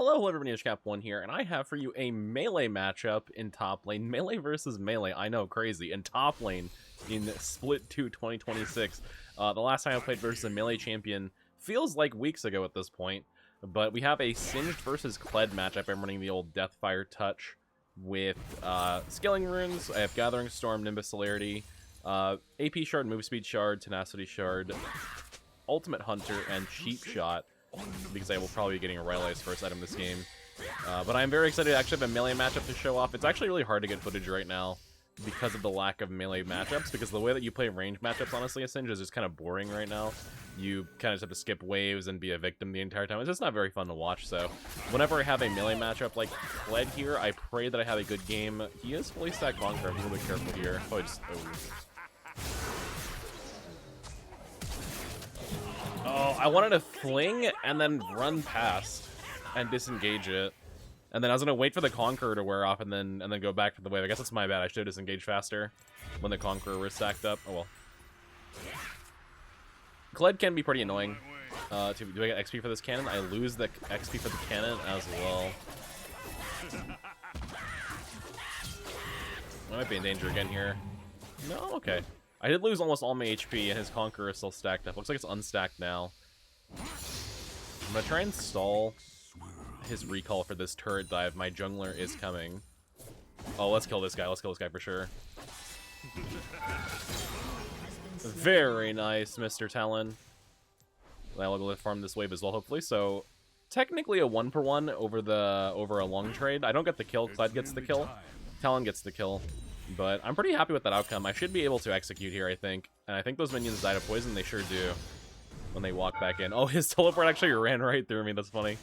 Hello, everybody, it's Cap1 here, and I have for you a melee matchup in top lane. Melee versus melee, I know, crazy. In top lane in Split 2 2026. The last time I played versus a melee champion feels like weeks ago at this point, but we have a Singed versus Kled matchup. I'm running the old Deathfire Touch with Scaling Runes. I have Gathering Storm, Nimbus Celerity, AP Shard, Move Speed Shard, Tenacity Shard, Ultimate Hunter, and Cheap Shot, because I will probably be getting a Riley's first item this game. But I'm very excited to actually have a melee matchup to show off. It's actually really hard to get footage right now because of the lack of melee matchups, because the way that you play range matchups, honestly, Singed is just kind of boring right now. You kind of just have to skip waves and be a victim the entire time. It's just not very fun to watch, so whenever I have a melee matchup like Kled here, I pray that I have a good game. He is fully stacked Conqueror. I'm a little bit careful here. Oh, I wanted to fling and then run past and disengage it. And then I was gonna wait for the Conqueror to wear off and then go back for the wave. I guess that's my bad. I should have disengaged faster when the Conqueror was stacked up. Oh well. Kled can be pretty annoying. Do I get XP for this cannon? I lose the XP for the cannon as well. I might be in danger again here. No, okay. I did lose almost all my HP, and his Conqueror is still stacked up. Looks like it's unstacked now. I'm gonna try and stall his recall for this turret dive. My jungler is coming. Oh, let's kill this guy. Let's kill this guy for sure. Very nice, Mr. Talon. I'll go farm this wave as well, hopefully. So, technically a 1-for-1 over a long trade. I don't get the kill. Kled gets the kill. Talon gets the kill. But I'm pretty happy with that outcome. I should be able to execute here, I think. And I think those minions died of poison. They sure do when they walk back in. Oh, his teleport actually ran right through me. That's funny.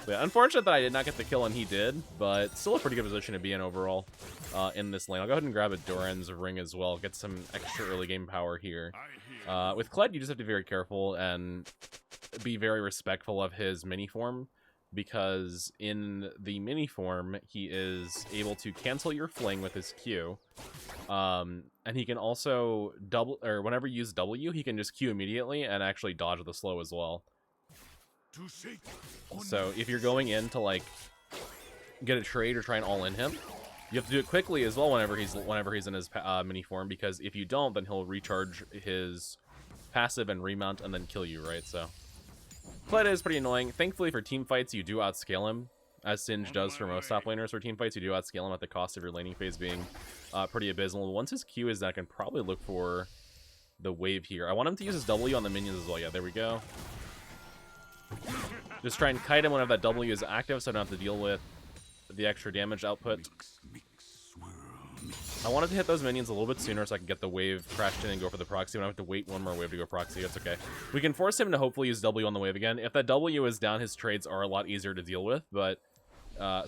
So yeah, unfortunate that I did not get the kill and he did, but still a pretty good position to be in overall in this lane. I'll go ahead and grab a Doran's ring as well. Get some extra early game power here. With Kled, you just have to be very careful and be very respectful of his mini form, because in the mini form, he is able to cancel your fling with his Q. And he can also double, or whenever you use W, he can just Q immediately and actually dodge the slow as well. So if you're going in to like get a trade or try and all in him, you have to do it quickly as well whenever he's in his mini form, because if you don't, then he'll recharge his passive and remount and then kill you, right? So Kled is pretty annoying. Thankfully for team fights, you do outscale him, as Singed does for most top laners. For team fights, you do outscale him at the cost of your laning phase being pretty abysmal. Once his Q is done, I can probably look for the wave here. I want him to use his W on the minions as well. Yeah, there we go. Just try and kite him whenever that W is active, so I don't have to deal with the extra damage output. I wanted to hit those minions a little bit sooner so I can get the wave crashed in and go for the proxy. We don't have to wait one more wave to go proxy. That's okay. We can force him to hopefully use W on the wave again. If that W is down, his trades are a lot easier to deal with. But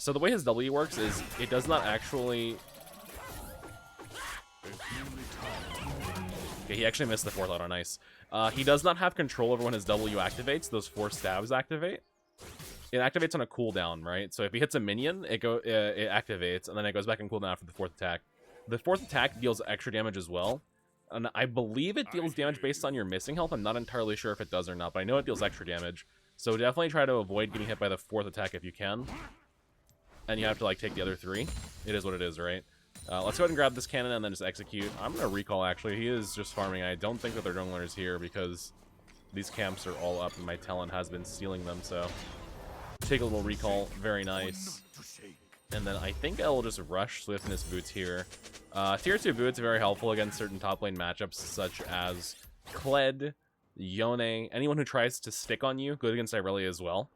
so the way his W works is it does not actually... Okay, he actually missed the fourth auto. Nice. He does not have control over when his W activates. Those 4 stabs activate. It activates on a cooldown, right? So if he hits a minion, it activates, and then it goes back on cooldown after the 4th attack. The 4th attack deals extra damage as well, and I believe it deals damage based on your missing health. I'm not entirely sure if it does or not, but I know it deals extra damage. So definitely try to avoid getting hit by the 4th attack if you can. And you have to like take the other 3. It is what it is, right? Let's go ahead and grab this cannon and then just execute. I'm going to recall, actually. He is just farming. I don't think that their jungler is here because these camps are all up and my Talon has been stealing them, so... Take a little recall. Very nice. And then I think I will just rush Swiftness Boots here. Tier 2 Boots are very helpful against certain top lane matchups, such as Kled, Yone, anyone who tries to stick on you, good against Irelia as well.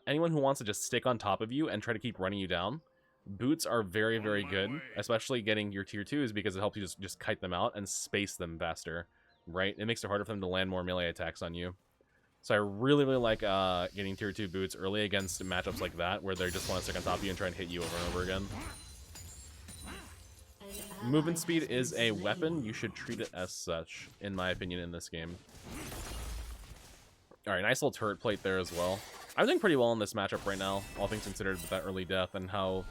Anyone who wants to just stick on top of you and try to keep running you down. Boots are very, very good, especially getting your tier 2s, because it helps you just kite them out and space them faster, right? It makes it harder for them to land more melee attacks on you. So I really, really like getting tier 2 boots early against matchups like that, where they just want to stick on top of you and try and hit you over and over again. Movement speed is a weapon. You should treat it as such, in my opinion, in this game. Alright, nice little turret plate there as well. I'm doing pretty well in this matchup right now, all things considered, with that early death and how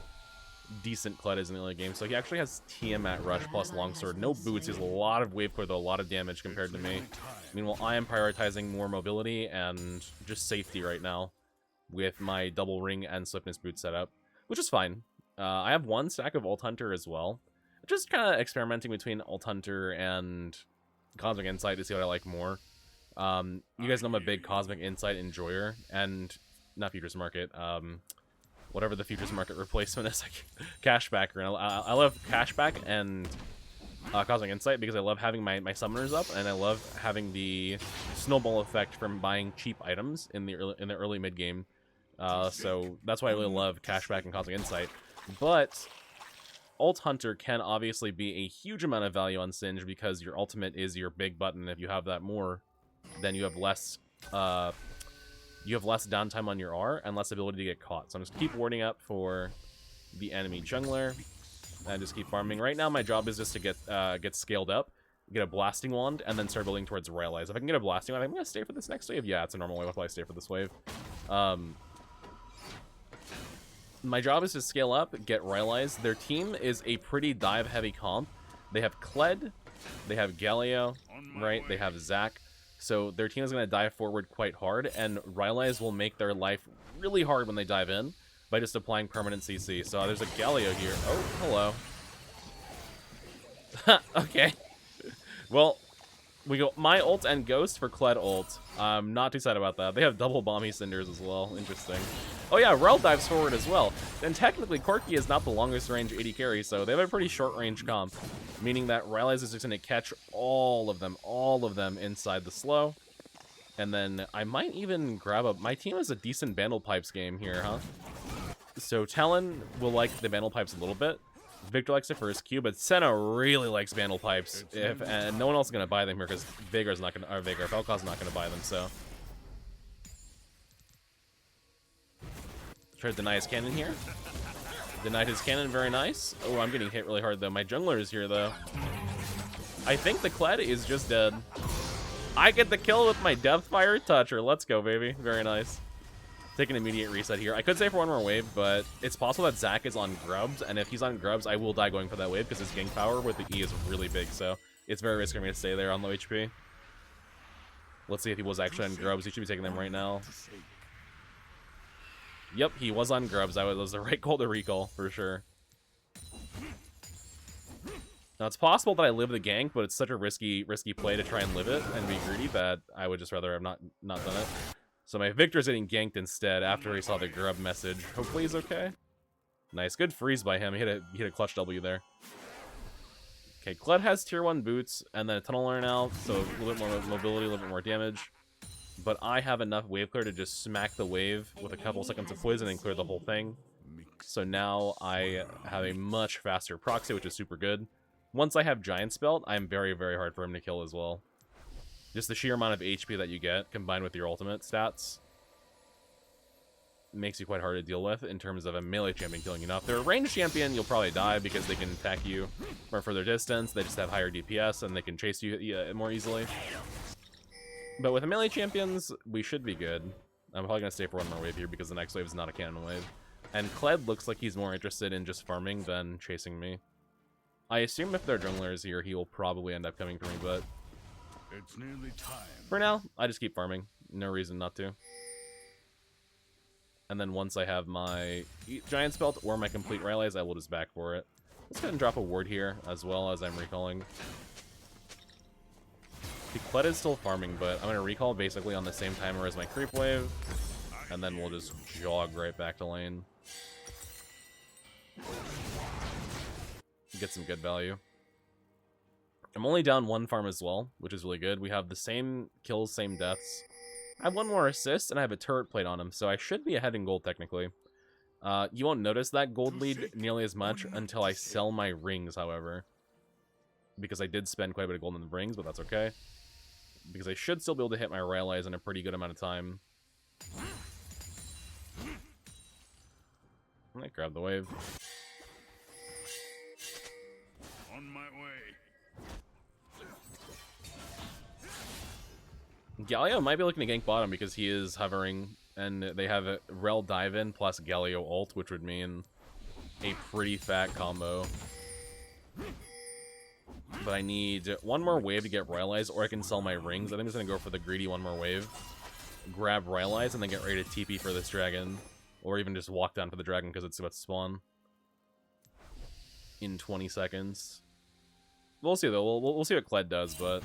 decent Kled is in the early game. So he actually has Tiamat Rush plus Longsword. No boots. He has a lot of wave clear, though, a lot of damage compared to me. Meanwhile, I am prioritizing more mobility and just safety right now. with my double ring and swiftness boot setup, which is fine. I have one stack of Alt Hunter as well. Just kind of experimenting between Alt Hunter and Cosmic Insight to see what I like more. You guys know I'm a big Cosmic Insight enjoyer, and not Futures Market, whatever the Futures Market replacement is, like Cashback. I love Cashback and Cosmic Insight because I love having my summoners up, and I love having the snowball effect from buying cheap items in the early mid game. So that's why I really love Cashback and Cosmic Insight. But Alt Hunter can obviously be a huge amount of value on Singe because your ultimate is your big button. If you have that more, then you have less downtime on your R and less ability to get caught. So I'm just keep warding up for the enemy jungler and just keep farming. Right now my job is just to get scaled up, get a blasting wand, and then start building towards Rylai's. If I can get a blasting wand, I'm gonna stay for this next wave. Yeah, it's a normal wave. I'll probably stay for this wave. My job is to scale up, get Rylai's. Their team is a pretty dive-heavy comp. They have Kled, they have Galio, right? They have Zac. So their team is going to dive forward quite hard, and Rylai's will make their life really hard when they dive in by just applying permanent CC. So there's a Galio here. Oh, hello. Okay. Well, we go my ult and Ghost for Kled ult. I'm not too sad about that. They have double Bomby Cinders as well. Interesting. Oh yeah, Rel dives forward as well. And technically, Corki is not the longest range AD carry, so they have a pretty short range comp. Meaning that Rylai's is just going to catch all of them inside the slow. And then I might even grab a... My team has a decent Bandle Pipes game here, huh? So Talon will like the Bandle Pipes a little bit. Victor likes it for his Q, but Senna really likes Bandle Pipes. And no one else is going to buy them here because Veigar's not going to... Or Veigar, Falcaw's not going to buy them, so... Try to deny his cannon here. Denied his cannon, very nice. Oh, I'm getting hit really hard, though. My jungler is here, though. I think the Kled is just dead. I get the kill with my Deathfire Toucher. Let's go, baby. Very nice. Take an immediate reset here. I could say for one more wave, but it's possible that Zac is on Grubs, and if he's on Grubs, I will die going for that wave, because his gank power with the E is really big, so it's very risky for me to stay there on low HP. Let's see if he was actually on Grubs. He should be taking them right now. Yep, he was on Grubs. That was the right call to recall, for sure. Now, it's possible that I live the gank, but it's such a risky play to try and live it and be greedy that I would just rather have not done it. So my Victor's getting ganked instead after he saw the Grub message. Hopefully he's okay. Nice. Good freeze by him. He hit a clutch W there. Okay, Kled has tier 1 boots and then a tunneler now, so a little bit more mobility, a little bit more damage. But I have enough wave clear to just smack the wave with a couple seconds of poison and clear the whole thing. So now I have a much faster proxy, which is super good. Once I have Giant's Belt, I'm very, very hard for him to kill as well. Just the sheer amount of HP that you get, combined with your ultimate stats, makes you quite hard to deal with in terms of a melee champion killing you. Now, if they're a ranged champion, you'll probably die because they can attack you from a further distance. They just have higher DPS, and they can chase you more easily. But with the melee champions, we should be good. I'm probably going to stay for one more wave here because the next wave is not a cannon wave. And Kled looks like he's more interested in just farming than chasing me. I assume if their jungler is here, he will probably end up coming for me, but... It's nearly time. For now, I just keep farming. No reason not to. And then once I have my Giant's Belt or my complete Rylai's, I will just back for it. Let's go ahead and drop a ward here, as well as I'm recalling. The Kled is still farming, but I'm going to recall basically on the same timer as my creep wave, and then we'll just jog right back to lane. Get some good value. I'm only down one farm as well, which is really good. We have the same kills, same deaths. I have one more assist, and I have a turret plate on him, so I should be ahead in gold, technically. You won't notice that gold lead nearly as much until I sell my rings, however. Because I did spend quite a bit of gold in the rings, but that's okay. Because I should still be able to hit my Rylai's in a pretty good amount of time. I might grab the wave. On my way. Galio might be looking to gank bottom because he is hovering, and they have a Rel dive in plus Galio ult, which would mean a pretty fat combo. But I need one more wave to get Rylai's, or I can sell my rings. I think I'm just going to go for the greedy one more wave. grab Rylai's and then get ready to TP for this dragon. Or even just walk down for the dragon because it's about to spawn in 20 seconds. We'll see, though. We'll see what Kled does, but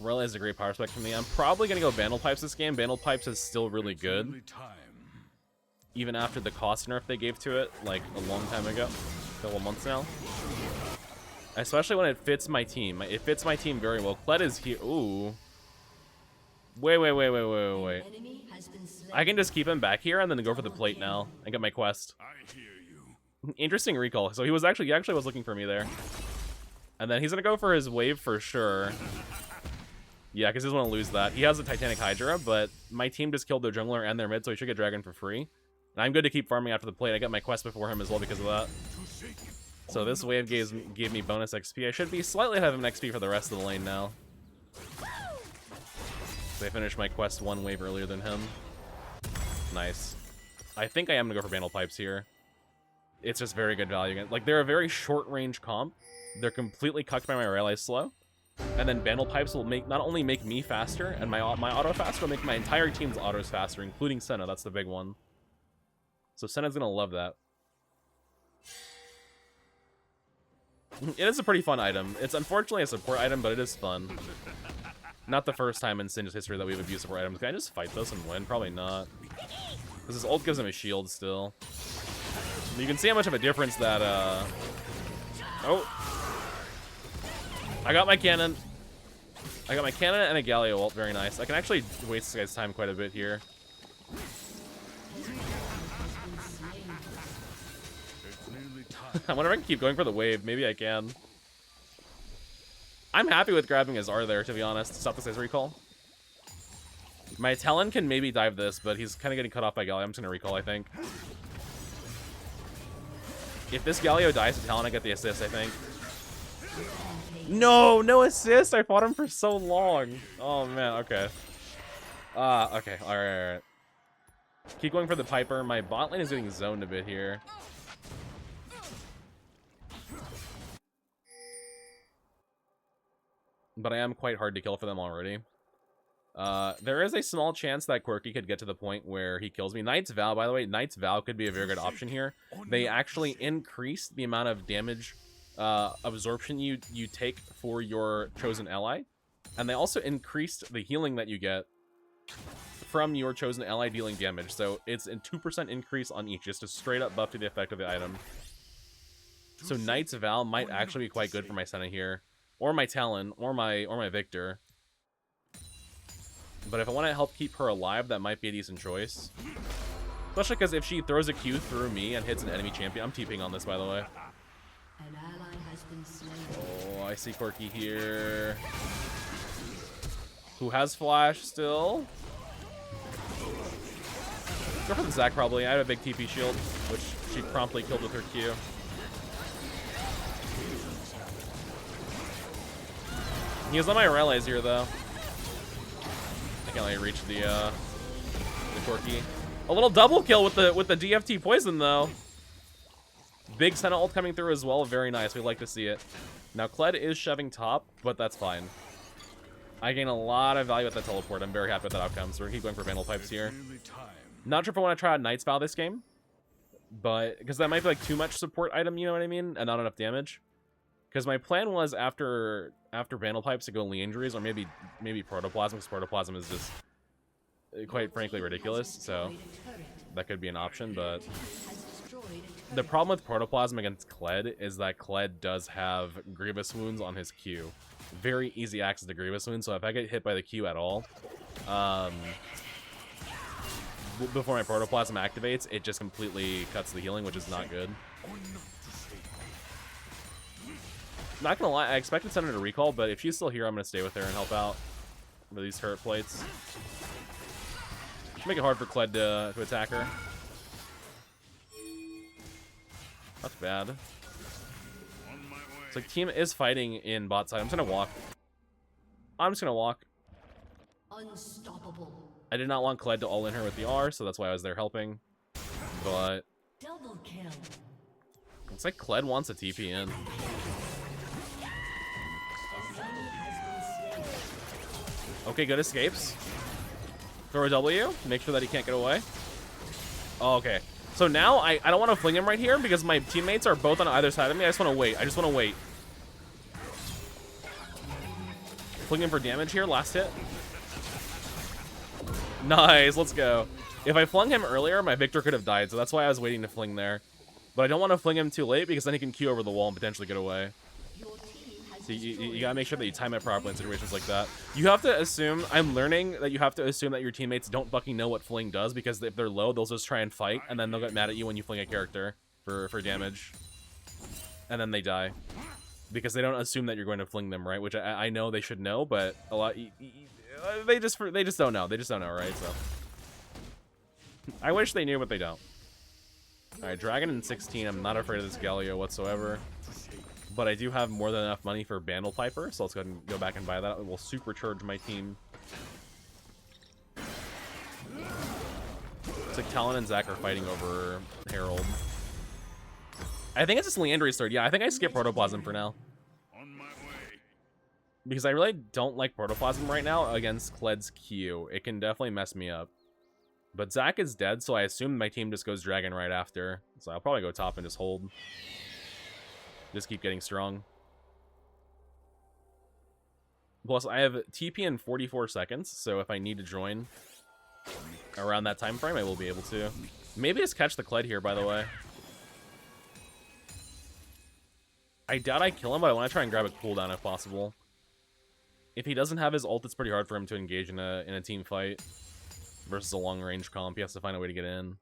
Rylai is a great power spec for me. I'm probably going to go Vandal Pipes this game. Vandal Pipes is still really good. Even after the cost nerf they gave to it, like, a long time ago. A couple months now. Especially when it fits my team. It fits my team very well. Kled is here. Ooh. Wait. I can just keep him back here and then go for the plate now and get my quest. Interesting recall. So he actually was looking for me there. And then he's going to go for his wave for sure. Yeah, because he doesn't want to lose that. He has a Titanic Hydra, but my team just killed their jungler and their mid, so he should get Dragon for free. And I'm good to keep farming after the plate. I got my quest before him as well because of that. So this wave gave me bonus XP. I should be slightly ahead of him XP for the rest of the lane now. So I finished my quest one wave earlier than him. Nice. I think I am going to go for Vandal Pipes here. It's just very good value. Like, they're a very short-range comp. They're completely cucked by my Rylai's slow. And then Vandal Pipes will not only make me faster, and my auto faster, will make my entire team's autos faster, including Senna. That's the big one. So Senna's going to love that. It is a pretty fun item. It's unfortunately a support item, but it is fun. Not the first time in Sinj's history that we've abused support items. Can I just fight this and win? Probably not. Because his ult gives him a shield still. You can see how much of a difference that, Oh! I got my cannon. I got my cannon and a Galio ult. Very nice. I can actually waste this guy's time quite a bit here. I wonder if I can keep going for the wave. Maybe I can. I'm happy with grabbing his R there, to be honest. Stop this guy's recall. My Talon can maybe dive this, but he's kind of getting cut off by Galio. I'm just going to recall, I think. If this Galio dies to Talon, I get the assist, I think. No assist! I fought him for so long. Oh, man, okay. Okay, alright. Keep going for the Piper. My bot lane is getting zoned a bit here. But I am quite hard to kill for them already. There is a small chance that Quirky could get to the point where he kills me. Knight's Vow, by the way, Knight's Vow could be a very good option here. They actually increase the amount of damage absorption you take for your chosen ally. And they also increased the healing that you get from your chosen ally dealing damage. So it's a 2% increase on each, just a straight up buff to the effect of the item. So Knight's Vow might actually be quite good for my Senna here. Or my Talon, or my Victor. But if I want to help keep her alive, that might be a decent choice. Especially because if she throws a Q through me and hits an enemy champion, I'm TPing on this, by the way. Oh, I see Quirky here. Who has flash still? Go for the Zac, probably. I have a big TP shield, which she promptly killed with her Q. He was on my Rylai's here, though. I can't let you reach the Quirky. A little double kill with the DFT poison, though. Big Senna ult coming through as well. Very nice. We'd like to see it. Now, Kled is shoving top, but that's fine. I gain a lot of value with that teleport. I'm very happy with that outcome, so we're keep going for Vandal Pipes here. Not sure if I want to try out Knight's Vow this game, but because that might be like too much support item, you know what I mean, and not enough damage. Because my plan was after Vandal Pipes to go Leandries or maybe Protoplasm, because Protoplasm is just quite frankly ridiculous, so that could be an option. But the problem with Protoplasm against Kled is that Kled does have Grievous Wounds on his Q. Very easy access to Grievous Wounds, so if I get hit by the Q at all, before my Protoplasm activates, it just completely cuts the healing, which is not good. Not gonna lie, I expected Senna to recall, but if she's still here, I'm gonna stay with her and help out with these turret plates. Make it hard for Kled to attack her. That's bad. It's like team is fighting in bot side. I'm just gonna walk. I'm just gonna walk. Unstoppable. I did not want Kled to all in her with the R, so that's why I was there helping. But double kill. Looks like Kled wants a TP in. Okay, good escapes. Throw a W. Make sure that he can't get away. Oh, okay. So now I don't want to fling him right here because my teammates are both on either side of me. I just want to wait. I just want to wait. Fling him for damage here. Last hit. Nice. Let's go. If I flung him earlier, my Victor could have died. So that's why I was waiting to fling there. But I don't want to fling him too late because then he can Q over the wall and potentially get away. So you gotta make sure that you time it properly in situations like that. You have to assume, I'm learning that you have to assume that your teammates don't fucking know what fling does, because if they're low, they'll just try and fight, and then they'll get mad at you when you fling a character for damage. And then they die. Because they don't assume that you're going to fling them, right? Which I know they should know, but a lot, they just don't know. They just don't know, right? So I wish they knew, but they don't. Alright, Dragon in 16, I'm not afraid of this Galio whatsoever. But I do have more than enough money for Bandle Piper, so let's go ahead and go back and buy that. It will supercharge my team. It's like Talon and Zac are fighting over Herald. I think it's just Leandri's third. Yeah, I think I skip Protoplasm for now. Because I really don't like Protoplasm right now against Kled's Q. It can definitely mess me up. But Zac is dead, so I assume my team just goes Dragon right after. So I'll probably go top and just hold. Just keep getting strong. Plus, I have TP in 44 seconds, so if I need to join around that time frame, I will be able to. Maybe just catch the Kled here, by the way. I doubt I kill him, but I want to try and grab a cooldown if possible. If he doesn't have his ult, it's pretty hard for him to engage in a team fight versus a long-range comp. He has to find a way to get in.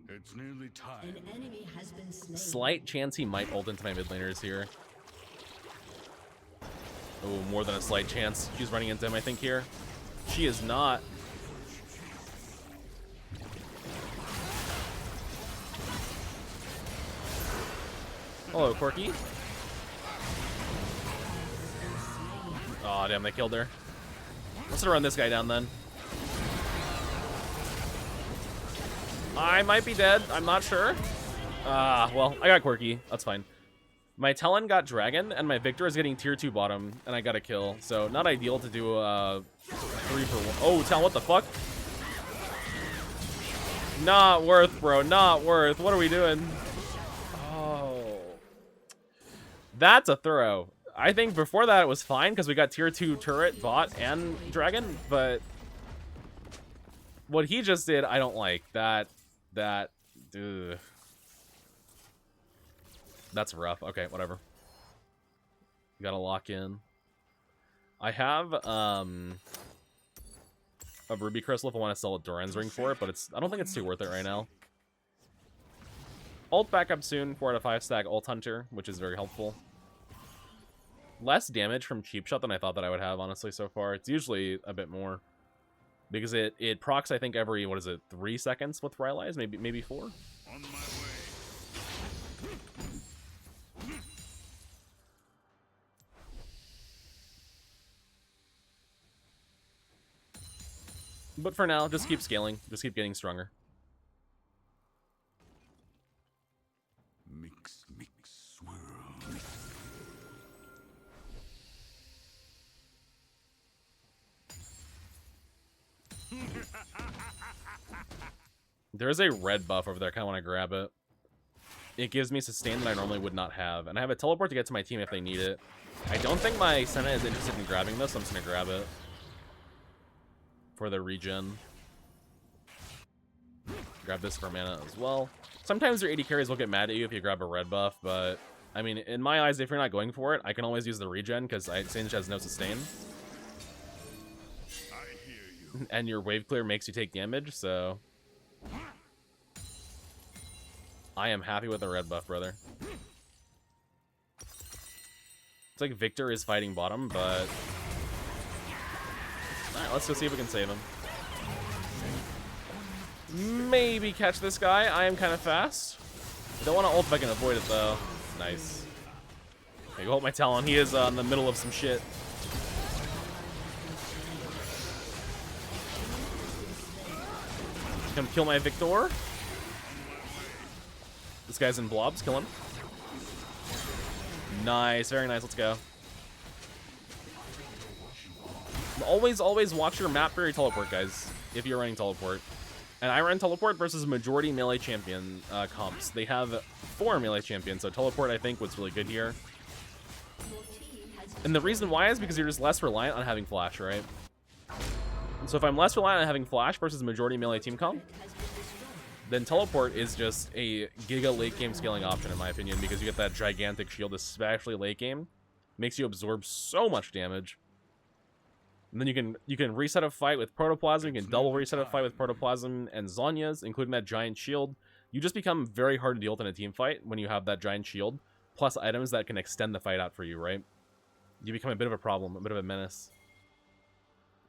It's nearly time. An enemy has been slain. Slight chance he might ult into my mid laners here. Oh, more than a slight chance. She's running into him, I think, here. She is not. Hello, Corky. Aw, damn, they killed her. Let's run this guy down, then. I might be dead. I'm not sure. Well, I got Quirky. That's fine. My Talon got Dragon, and my Victor is getting tier 2 bottom, and I got a kill. So, not ideal to do a 3-for-1. Oh, Talon, what the fuck? Not worth, bro. Not worth. What are we doing? Oh. That's a throw. I think before that it was fine, because we got tier 2 turret, bot, and Dragon, but what he just did, I don't like. Ugh. That's rough. Okay, whatever. Gotta lock in. I have a Ruby Crystal if I want to sell a Doran's Ring for it, but I don't think it's too worth it right now. Ult back up soon, 4 out of 5 stack Ult Hunter, which is very helpful. Less damage from Cheap Shot than I thought that I would have, honestly, so far. It's usually a bit more. Because it procs, I think, every, 3 seconds with Rylai's? Maybe 4? On my way. But for now, just keep scaling. Just keep getting stronger. Mix, swirl. There's a red buff over there. I kind of want to grab it. It gives me sustain that I normally would not have. And I have a teleport to get to my team if they need it. I don't think my Senna is interested in grabbing this, so I'm just going to grab it. For the regen. Grab this for mana as well. Sometimes your AD carries will get mad at you if you grab a red buff, but I mean, in my eyes, if you're not going for it, I can always use the regen because Sage has no sustain. I hear you. And your wave clear makes you take damage, so I am happy with the red buff, brother. It's like Victor is fighting bottom, but alright, let's go see if we can save him. Maybe catch this guy. I am kind of fast. I don't want to ult if I can avoid it, though. Nice. Okay, go hold my Talon. He is in the middle of some shit. Come kill my Victor. This guy's in blobs. Kill him. Nice. Very nice. Let's go. Always watch your map for your teleport, guys, if you're running teleport. And I run teleport versus majority melee champion comps. They have 4 melee champions, so teleport, I think, was really good here. And the reason why is because you're just less reliant on having flash, right? So if I'm less reliant on having flash versus majority melee team comp, then teleport is just a giga late game scaling option, in my opinion, because you get that gigantic shield, especially late game. Makes you absorb so much damage. And then you can reset a fight with Protoplasm, you can double reset a fight with Protoplasm and Zhonya's, including that giant shield. You just become very hard to deal with in a team fight when you have that giant shield, plus items that can extend the fight out for you, right? You become a bit of a problem, a bit of a menace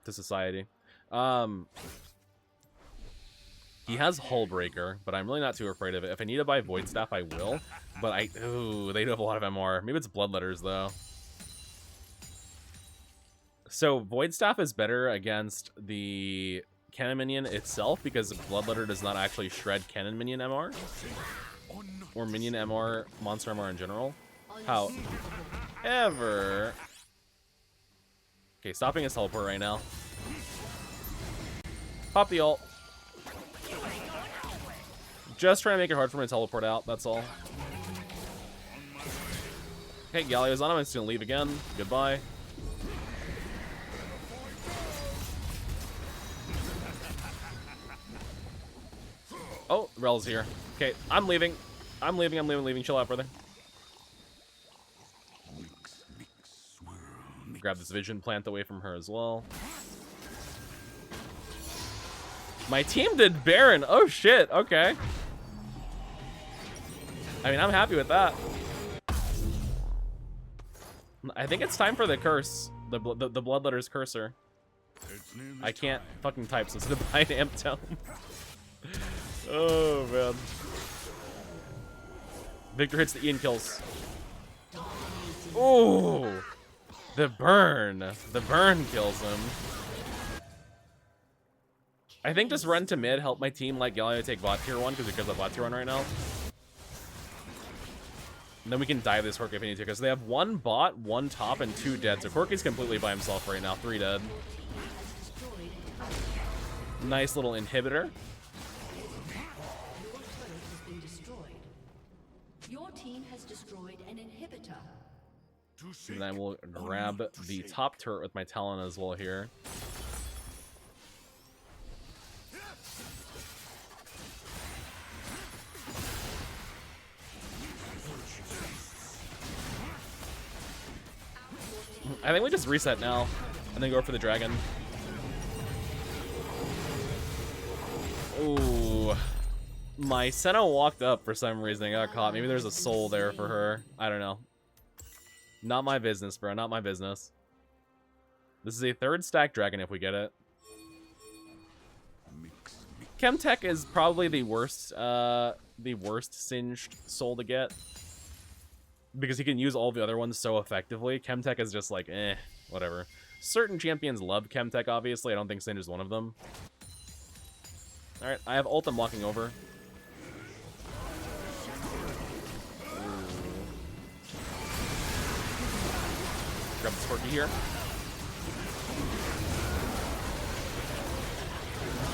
to society. He has Hullbreaker, but I'm really not too afraid of it. If I need to buy Void Staff, I will. But ooh, they do have a lot of MR. Maybe it's Bloodletters, though. So Void Staff is better against the Cannon Minion itself, because Bloodletter does not actually shred Cannon Minion MR. Or Minion MR, Monster MR in general. However... Okay, stopping his teleport right now. Pop the ult. Just trying to make it hard for him to teleport out, that's all. Okay, Galio's on him. I'm just gonna leave again. Goodbye. Oh, Rel's here. Okay, I'm leaving. I'm leaving. Chill out, brother. Grab this vision plant away from her as well. My team did Baron. Oh, shit. Okay. I mean, I'm happy with that. I think it's time for the curse. The Bloodletter's Cursor. I can't fucking type, so it's gonna buy an Amp Tome. Oh, man. Victor hits the Ian kills. Oh! The burn. The burn kills him. I think just run to mid, help my team like Galio take bot tier 1, because it goes up bot tier 1 right now. And then we can dive this Corki if we need to, because they have 1 bot, 1 top, and 2 dead. So Corki's completely by himself right now. 3 dead. Nice little inhibitor. Your team has destroyed an inhibitor. And then we'll grab the top turret with my Talon as well here. I think we just reset now and then go for the dragon. Ooh. My Senna walked up for some reason. I got caught. Maybe there's a soul there for her. I don't know. Not my business, bro. Not my business. This is a 3rd stack dragon if we get it. Chemtech is probably the worst singed soul to get, because he can use all the other ones so effectively. Chemtech is just like, whatever. Certain champions love Chemtech, obviously. I don't think Singed is one of them. Alright, I have ult. I'm walking over. Grab this Corki here.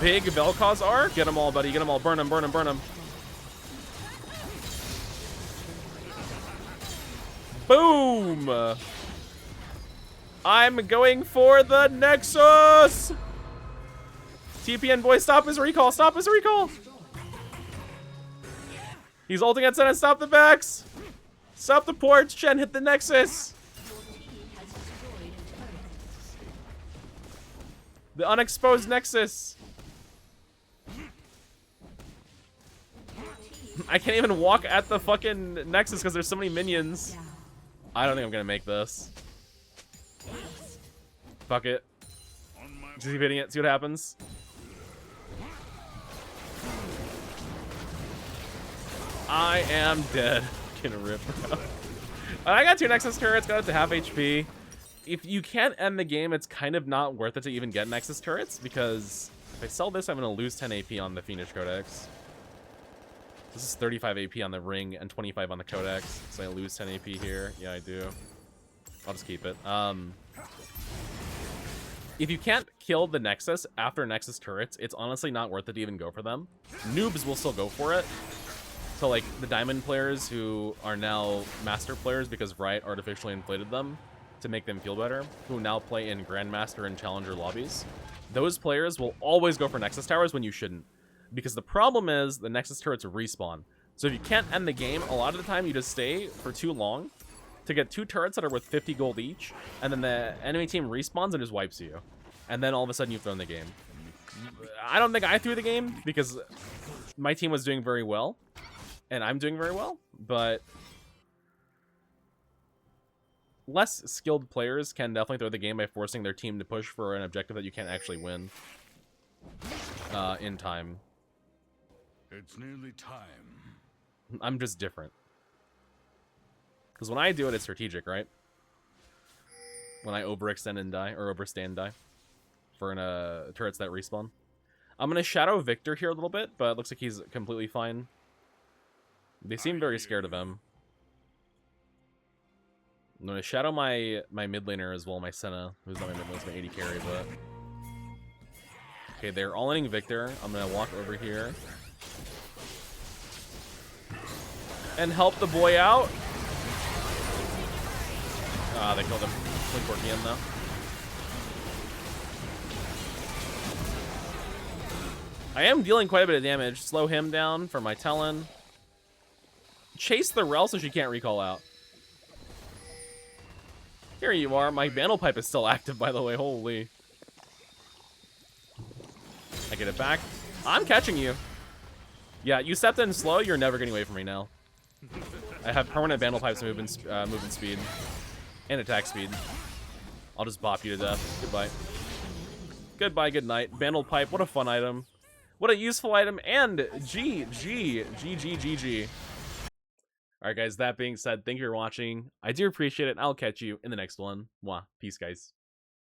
Big Vel'Koz. Get them all, buddy. Get them all. Burn them, burn them, burn them. Boom! I'm going for the Nexus! TPN boy, stop his recall! Stop his recall! He's ulting at Senna. Stop the backs! Stop the ports! Chen, hit the Nexus! The unexposed Nexus! I can't even walk at the fucking Nexus because there's so many minions. I don't think I'm gonna make this. Fuck it. Just keep hitting it, see what happens. I am dead. Gonna rip, bro. I got 2 Nexus turrets, got it to half HP. If you can't end the game, it's kind of not worth it to even get Nexus turrets, because if I sell this, I'm gonna lose 10 AP on the Fiendish Codex. This is 35 AP on the ring and 25 on the Codex, so I lose 10 AP here. Yeah, I do. I'll just keep it. if you can't kill the Nexus after Nexus turrets, it's honestly not worth it to even go for them. Noobs will still go for it. So, like, the Diamond players who are now Master players because Riot artificially inflated them to make them feel better, who now play in Grandmaster and Challenger lobbies, those players will always go for Nexus towers when you shouldn't. Because the problem is the Nexus turrets respawn. So if you can't end the game, a lot of the time you just stay for too long to get 2 turrets that are worth 50 gold each, and then the enemy team respawns and just wipes you. And then all of a sudden you've thrown the game. I don't think I threw the game because my team was doing very well, and I'm doing very well, but less skilled players can definitely throw the game by forcing their team to push for an objective that you can't actually win in time. It's nearly time. I'm just different. Because when I do it, it's strategic, right? When I overextend and die, or overstay and die for turrets that respawn. I'm going to shadow Victor here a little bit, but it looks like he's completely fine. They seem very scared of him. I'm going to shadow my mid laner as well, my Senna, who's not my mid laner, it's my 80 carry, but... Okay, they're all-inning Victor. I'm going to walk over here. And help the boy out. Ah, they killed him. Blink Orkian, though. I am dealing quite a bit of damage. Slow him down for my Talon. Chase the Rel so she can't recall out. Here you are. My Vandal Pipe is still active, by the way. Holy. I get it back. I'm catching you. Yeah, you stepped in slow. You're never getting away from me now. I have permanent Vandal Pipe's movement speed. And attack speed. I'll just bop you to death. Goodbye. Goodbye, good night. Vandal Pipe, what a fun item. What a useful item, and GG. Alright guys, that being said, thank you for watching. I do appreciate it, and I'll catch you in the next one. Mwah. Peace, guys.